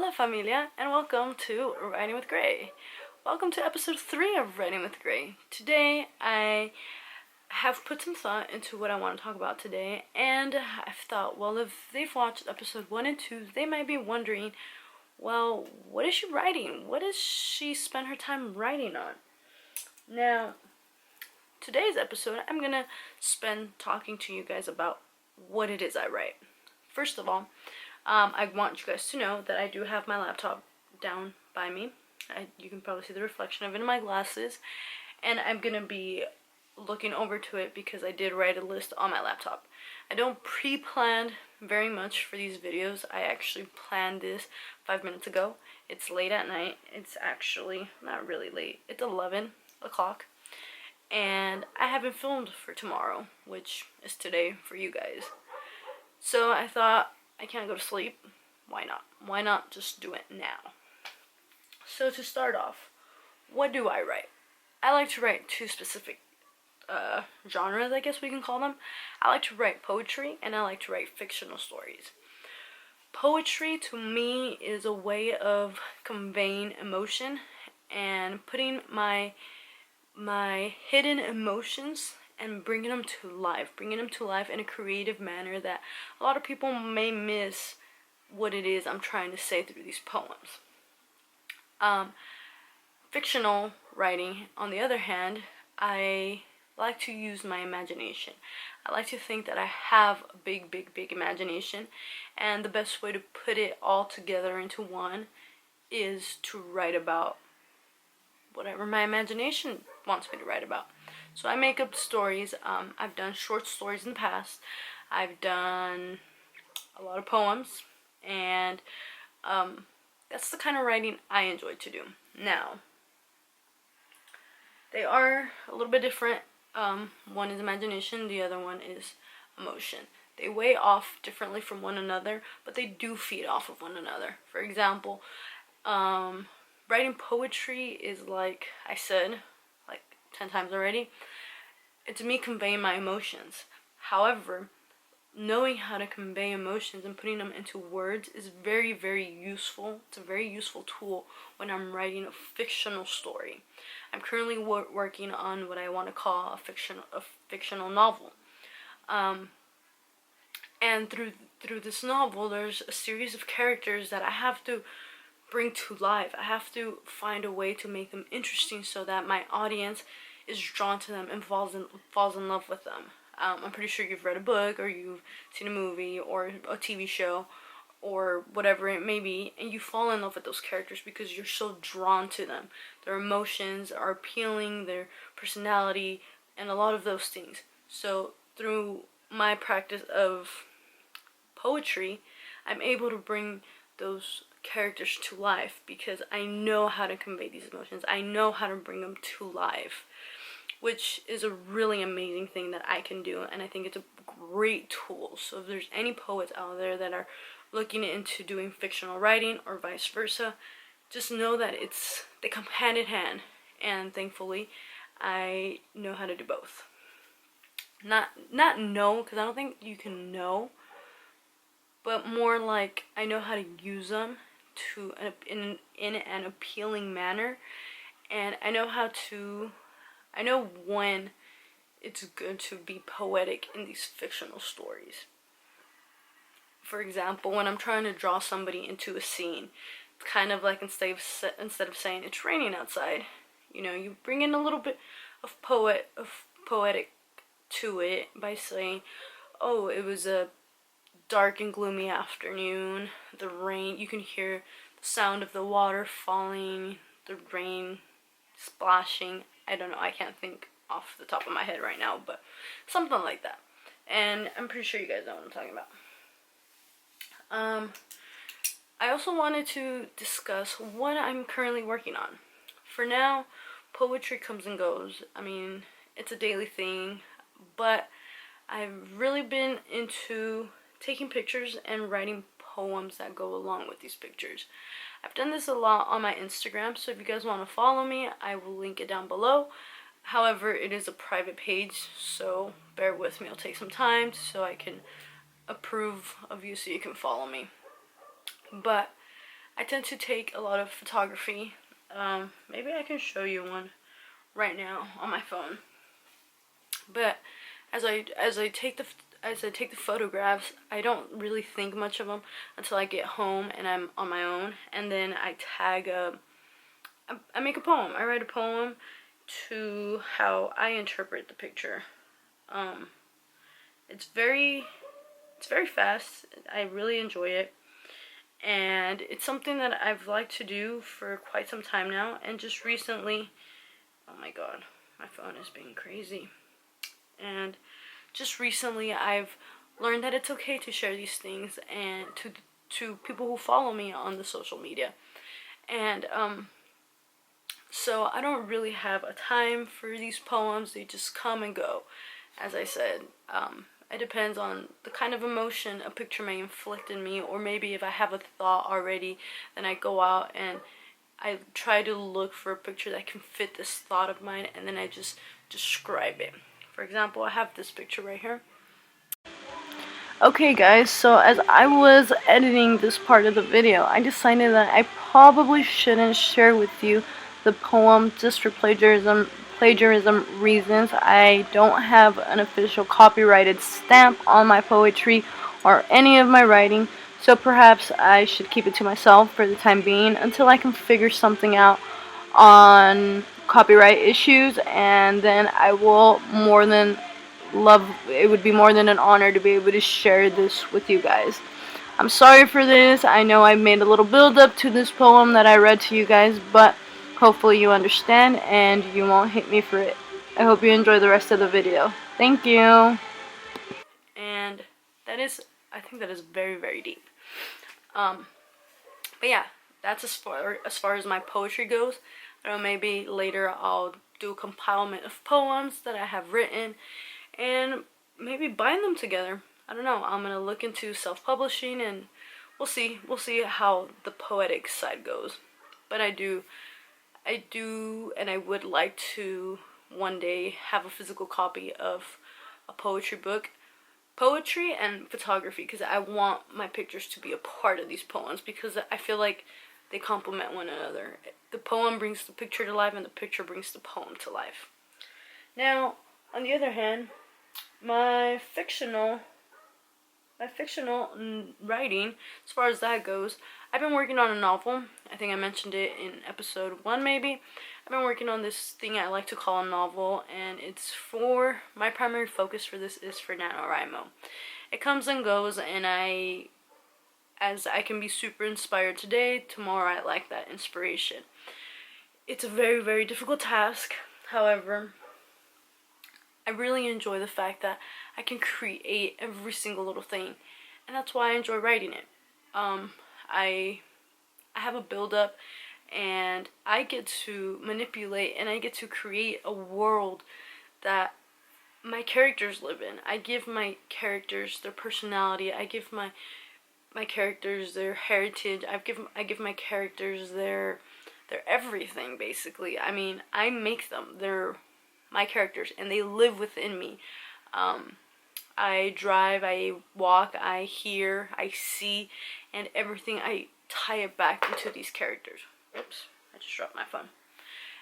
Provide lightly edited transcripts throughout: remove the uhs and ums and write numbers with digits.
Hola familia, and welcome to Writing with Gray. Welcome to episode 3 of Writing with Gray. Today I have put some thought into what I want to talk about today, and I've thought, well, if they've watched episode 1 and 2, they might be wondering, well, what is she writing? What does she spend her time writing on? Now, today's episode, I'm gonna spend talking to you guys about what it is I write. First of all, I want you guys to know that I do have my laptop down by me. You can probably see the reflection of it in my glasses. And I'm going to be looking over to it because I did write a list on my laptop. I don't pre-plan very much for these videos. I actually planned this 5 minutes ago. It's late at night. It's actually not really late. It's 11 o'clock. And I haven't filmed for tomorrow, which is today for you guys. So I thought, I can't go to sleep. Why not? Why not just do it now? So to start off, what do I write? I like to write two specific genres, I guess we can call them. I like to write poetry and I like to write fictional stories. Poetry to me is a way of conveying emotion and putting my hidden emotions and bringing them to life in a creative manner that a lot of people may miss what it is I'm trying to say through these poems. Fictional writing, on the other hand, I like to use my imagination. I like to think that I have a big imagination, and the best way to put it all together into one is to write about whatever my imagination wants me to write about. So I make up stories. I've done short stories in the past. I've done a lot of poems, and that's the kind of writing I enjoy to do. Now, they are a little bit different. One is imagination, the other one is emotion. They weigh off differently from one another, but they do feed off of one another. For example, writing poetry is, like I said, like 10 times already, it's me conveying my emotions. However, knowing how to convey emotions and putting them into words is very useful. It's a very useful tool when I'm writing a fictional story. I'm currently working on what I want to call a fictional novel. And through this novel, there's a series of characters that I have to bring to life. I have to find a way to make them interesting so that my audience is drawn to them and falls in love with them. I'm pretty sure you've read a book or you've seen a movie or a TV show or whatever it may be, and you fall in love with those characters because you're so drawn to them. Their emotions are appealing, their personality, and a lot of those things. So through my practice of poetry, I'm able to bring those characters to life because I know how to convey these emotions. I know how to bring them to life, which is a really amazing thing that I can do, and I think it's a great tool. So if there's any poets out there that are looking into doing fictional writing or vice versa, just know that they come hand in hand, and thankfully I know how to do both. Not know, because I don't think you can know, but more like I know how to use them to in an appealing manner, and I know when it's good to be poetic in these fictional stories. For example, when I'm trying to draw somebody into a scene, it's kind of like instead of saying it's raining outside, you bring in a little bit of poetic to it by saying, oh, it was a dark and gloomy afternoon, the rain, you can hear the sound of the water falling, the rain splashing. I don't know, I can't think off the top of my head right now, but something like that. And I'm pretty sure you guys know what I'm talking about. I also wanted to discuss what I'm currently working on. For now, poetry comes and goes. I mean, it's a daily thing, but I've really been into taking pictures and writing poems that go along with these pictures. I've done this a lot on my Instagram, so if you guys want to follow me, I will link it down below. However, it is a private page, so bear with me. It'll take some time so I can approve of you so you can follow me. But I tend to take a lot of photography. Maybe I can show you one right now on my phone. But as I take the photographs, I don't really think much of them until I get home and I'm on my own, and then I tag I make a poem. I write a poem to how I interpret the picture. Um, it's very fast. I really enjoy it. And it's something that I've liked to do for quite some time now, and just recently, oh my god, my phone is being crazy. And just recently I've learned that it's okay to share these things and to people who follow me on the social media. And so I don't really have a time for these poems. They just come and go. As I said, it depends on the kind of emotion a picture may inflict in me, or maybe if I have a thought already, then I go out and I try to look for a picture that can fit this thought of mine, and then I just describe it. For example, I have this picture right here. Okay guys, so as I was editing this part of the video, I decided that I probably shouldn't share with you the poem just for plagiarism reasons. I don't have an official copyrighted stamp on my poetry or any of my writing, so perhaps I should keep it to myself for the time being until I can figure something out on copyright issues, and then I will it would be more than an honor to be able to share this with you guys. I'm sorry for this. I know I made a little build up to this poem that I read to you guys, but hopefully you understand and you won't hate me for it. I hope you enjoy the rest of the video. Thank you. And I think that is very, very deep. But yeah, that's as far as my poetry goes. I don't know, maybe later I'll do a compilement of poems that I have written and maybe bind them together. I don't know. I'm gonna look into self-publishing, and we'll see how the poetic side goes. But I do, and I would like to one day have a physical copy of a poetry book, poetry and photography, because I want my pictures to be a part of these poems, because I feel like they complement one another. The poem brings the picture to life, and the picture brings the poem to life. Now, on the other hand, my fictional writing, as far as that goes, I've been working on a novel. I think I mentioned it in episode 1 maybe. I've been working on this thing I like to call a novel, and it's for, my primary focus for this is for NaNoWriMo. It comes and goes, and as I can be super inspired today, tomorrow I lack that inspiration. It's a very, very difficult task. However, I really enjoy the fact that I can create every single little thing, and that's why I enjoy writing it. I have a build-up, and I get to manipulate and I get to create a world that my characters live in. I give my characters their personality. I give my characters their heritage. I give my characters their everything, basically. I mean, I make them. They're my characters, and they live within me. I drive, I walk, I hear, I see, and everything, I tie it back into these characters. Oops, I just dropped my phone.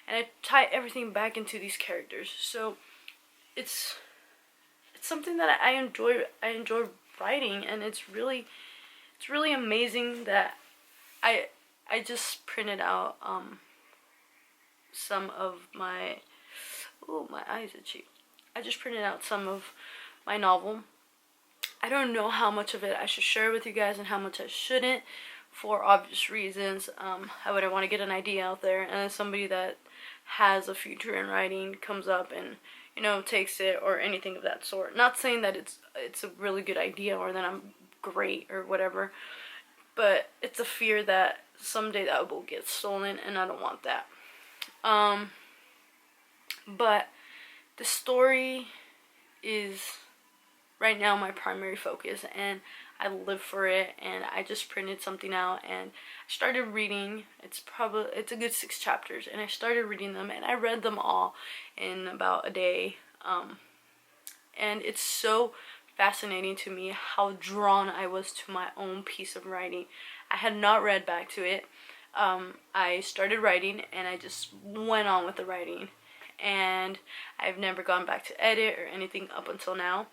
And I tie everything back into these characters. So it's something that I enjoy writing, and it's really amazing that I just printed out some of my, oh, my eyes itchy. I just printed out some of my novel. I don't know how much of it I should share with you guys and how much I shouldn't, for obvious reasons. I wouldn't want to get an idea out there, and then somebody that has a future in writing comes up and, you know, takes it or anything of that sort. Not saying that it's a really good idea or that I'm great or whatever, but it's a fear that someday that will get stolen, and I don't want that. But the story is right now my primary focus, and I live for it, and I just printed something out and I started reading. It's a good 6 chapters, and I started reading them, and I read them all in about a day. And it's so fascinating to me how drawn I was to my own piece of writing. I had not read back to it. I started writing and I just went on with the writing, and I've never gone back to edit or anything up until now,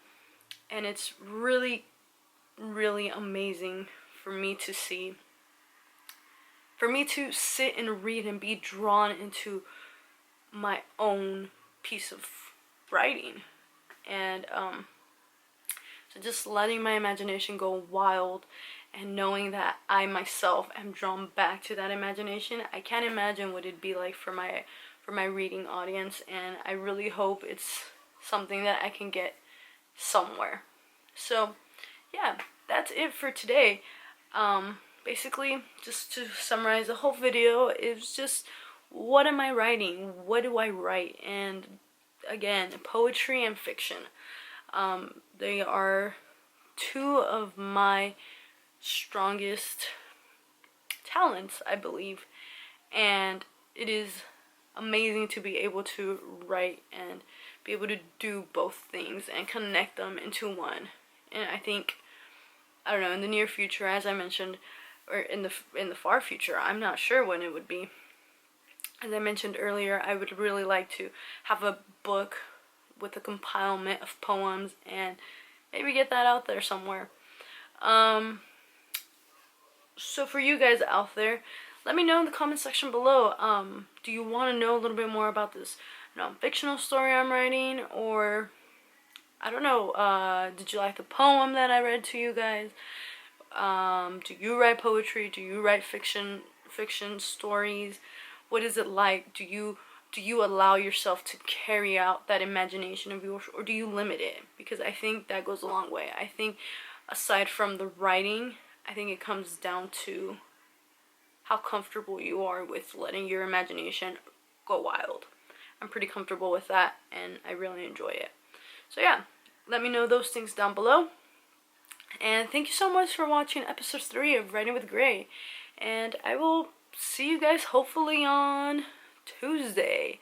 and it's really, really amazing for me to see, for me to sit and read and be drawn into my own piece of writing. And so just letting my imagination go wild and knowing that I myself am drawn back to that imagination, I can't imagine what it'd be like for my reading audience, and I really hope it's something that I can get somewhere. So yeah, that's it for today. Basically, just to summarize the whole video, it's just, what am I writing? What do I write? And again, poetry and fiction. They are two of my strongest talents, I believe, and it is amazing to be able to write and be able to do both things and connect them into one. And I think, I don't know, in the near future, as I mentioned, or in the far future, I'm not sure when it would be, as I mentioned earlier, I would really like to have a book with a compilement of poems and maybe get that out there somewhere. So for you guys out there, let me know in the comment section below. Do you want to know a little bit more about this non-fictional story I'm writing? Or, I don't know, did you like the poem that I read to you guys? Do you write poetry? Do you write fiction stories? What is it like? Do you allow yourself to carry out that imagination of yours, or do you limit it? Because I think that goes a long way. I think aside from the writing, I think it comes down to how comfortable you are with letting your imagination go wild. I'm pretty comfortable with that, and I really enjoy it. So yeah, let me know those things down below. And thank you so much for watching episode 3 of Writing with Gray. And I will see you guys hopefully on Tuesday.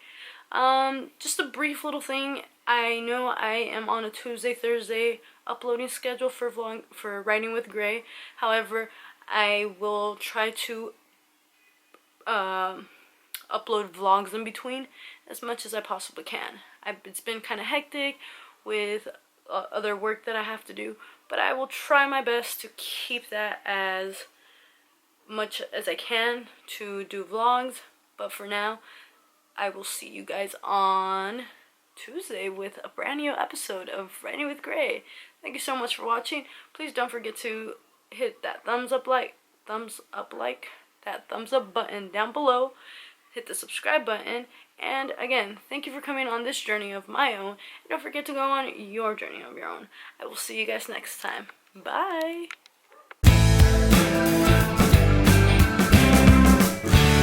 Just a brief little thing. I know I am on a Tuesday, Thursday uploading schedule for Writing with Gray. However, I will try to upload vlogs in between as much as I possibly can. It's been kind of hectic with other work that I have to do, but I will try my best to keep that as much as I can to do vlogs. But for now, I will see you guys on Tuesday with a brand new episode of Writing with Gray. Thank you so much for watching. Please don't forget to hit that thumbs up button down below. Hit the subscribe button. And again, thank you for coming on this journey of my own. And don't forget to go on your journey of your own. I will see you guys next time. Bye!